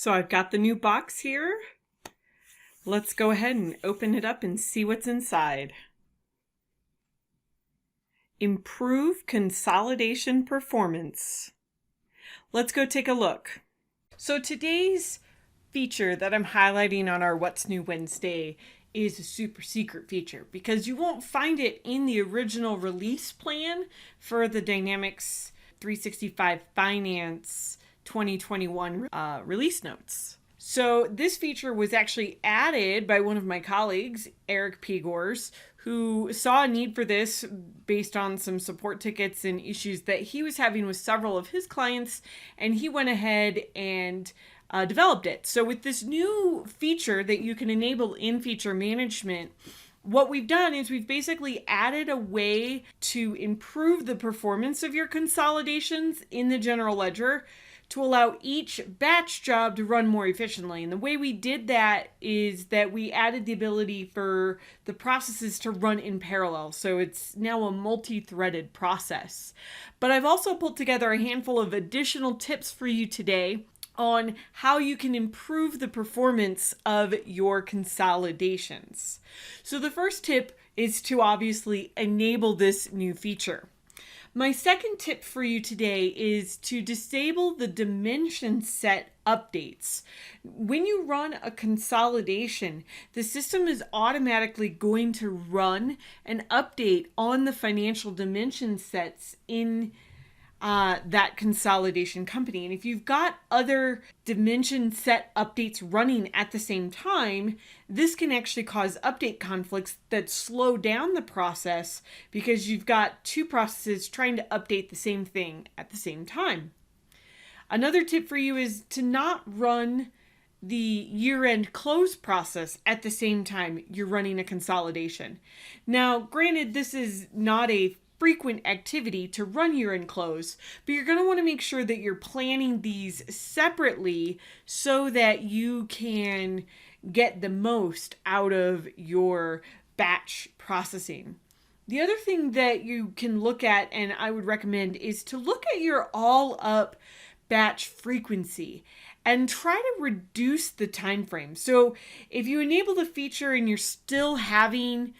So I've got the new box here. Let's go ahead and open it up and see what's inside. Improve consolidation performance. Let's go take a look. So today's feature that I'm highlighting on our What's New Wednesday is a super secret feature because you won't find it in the original release plan for the Dynamics 365 Finance 2021 release notes. So this feature was actually added by one of my colleagues, Eric Pegors, who saw a need for this based on some support tickets and issues that he was having with several of his clients, and he went ahead and developed it. So with this new feature that you can enable in feature management, what we've done is we've basically added a way to improve the performance of your consolidations in the general ledger to allow each batch job to run more efficiently. And the way we did that is that we added the ability for the processes to run in parallel. So it's now a multi-threaded process. But I've also pulled together a handful of additional tips for you today on how you can improve the performance of your consolidations. So the first tip is to obviously enable this new feature. My second tip for you today is to disable the dimension set updates. When you run a consolidation, the system is automatically going to run an update on the financial dimension sets in that consolidation company. And if you've got other dimension set updates running at the same time, this can actually cause update conflicts that slow down the process because you've got two processes trying to update the same thing at the same time. Another tip for you is to not run the year-end close process at the same time you're running a consolidation. Now, granted, this is not a frequent activity to run year-end close, but you're going to want to make sure that you're planning these separately so that you can get the most out of your batch processing. The other thing that you can look at, and I would recommend, is to look at your all-up batch frequency and try to reduce the time frame. So if you enable the feature and you're still having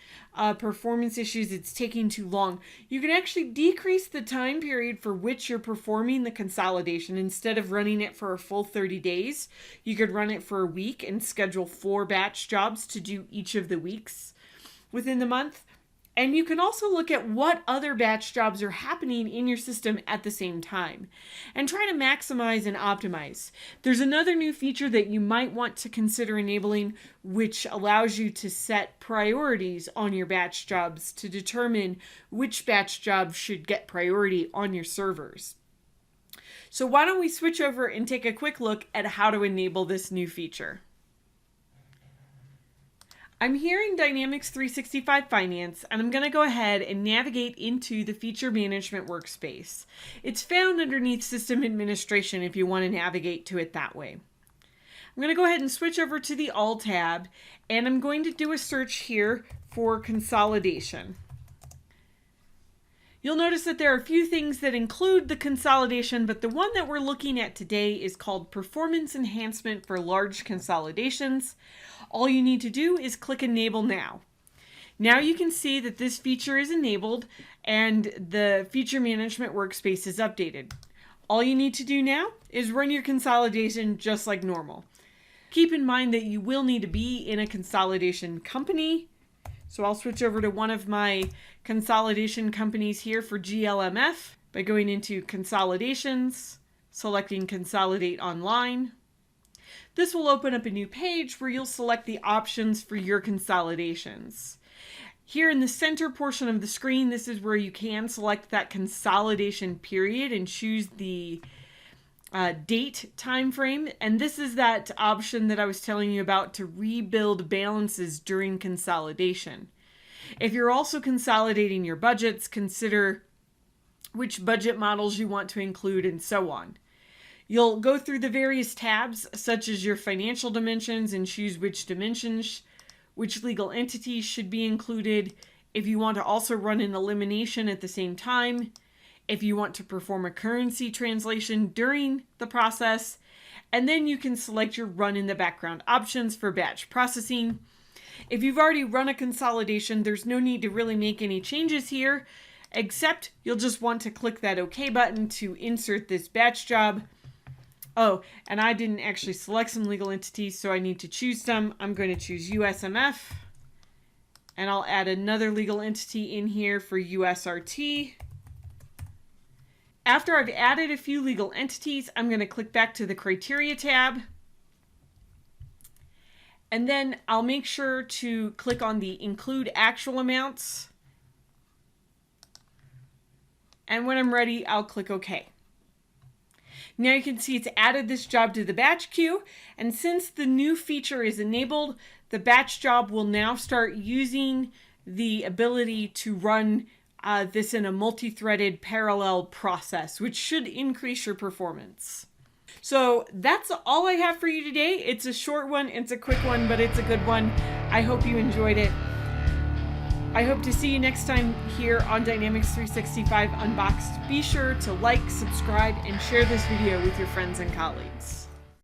performance issues, it's taking too long, you can actually decrease the time period for which you're performing the consolidation. Instead of running it for a full 30 days, you could run it for a week and schedule 4 batch jobs to do each of the weeks within the month. And you can also look at what other batch jobs are happening in your system at the same time and try to maximize and optimize. There's another new feature that you might want to consider enabling, which allows you to set priorities on your batch jobs to determine which batch jobs should get priority on your servers. So why don't we switch over and take a quick look at how to enable this new feature. I'm here in Dynamics 365 Finance, and I'm going to go ahead and navigate into the Feature Management workspace. It's found underneath System Administration if you want to navigate to it that way. I'm going to go ahead and switch over to the All tab, and I'm going to do a search here for consolidation. You'll notice that there are a few things that include the consolidation, but the one that we're looking at today is called Performance Enhancement for Large Consolidations. All you need to do is click Enable Now. Now you can see that this feature is enabled and the Feature Management workspace is updated. All you need to do now is run your consolidation just like normal. Keep in mind that you will need to be in a consolidation company. So I'll switch over to one of my consolidation companies here for GLMF by going into Consolidations, selecting Consolidate Online. This will open up a new page where you'll select the options for your consolidations. Here in the center portion of the screen, this is where you can select that consolidation period and choose the date time frame. And this is that option that I was telling you about to rebuild balances during consolidation. If you're also consolidating your budgets, consider which budget models you want to include and so on. You'll go through the various tabs, such as your financial dimensions, and choose which dimensions, which legal entities should be included. If you want to also run an elimination at the same time, if you want to perform a currency translation during the process, And then you can select your run in the background options for batch processing. If you've already run a consolidation, there's no need to really make any changes here, except you'll just want to click that OK button to insert this batch job. Oh, and I didn't actually select some legal entities, so I need to choose some. I'm going to choose USMF, and I'll add another legal entity in here for USRT. After I've added a few legal entities, I'm going to click back to the Criteria tab. And then I'll make sure to click on the Include Actual Amounts. And when I'm ready, I'll click OK. Now you can see it's added this job to the batch queue. And since the new feature is enabled, the batch job will now start using the ability to run this in a multi-threaded parallel process, which should increase your performance. So that's all I have for you today. It's a short one, it's a quick one, but it's a good one. I hope you enjoyed it. I hope to see you next time here on Dynamics 365 Unboxed. Be sure to like, subscribe, and share this video with your friends and colleagues.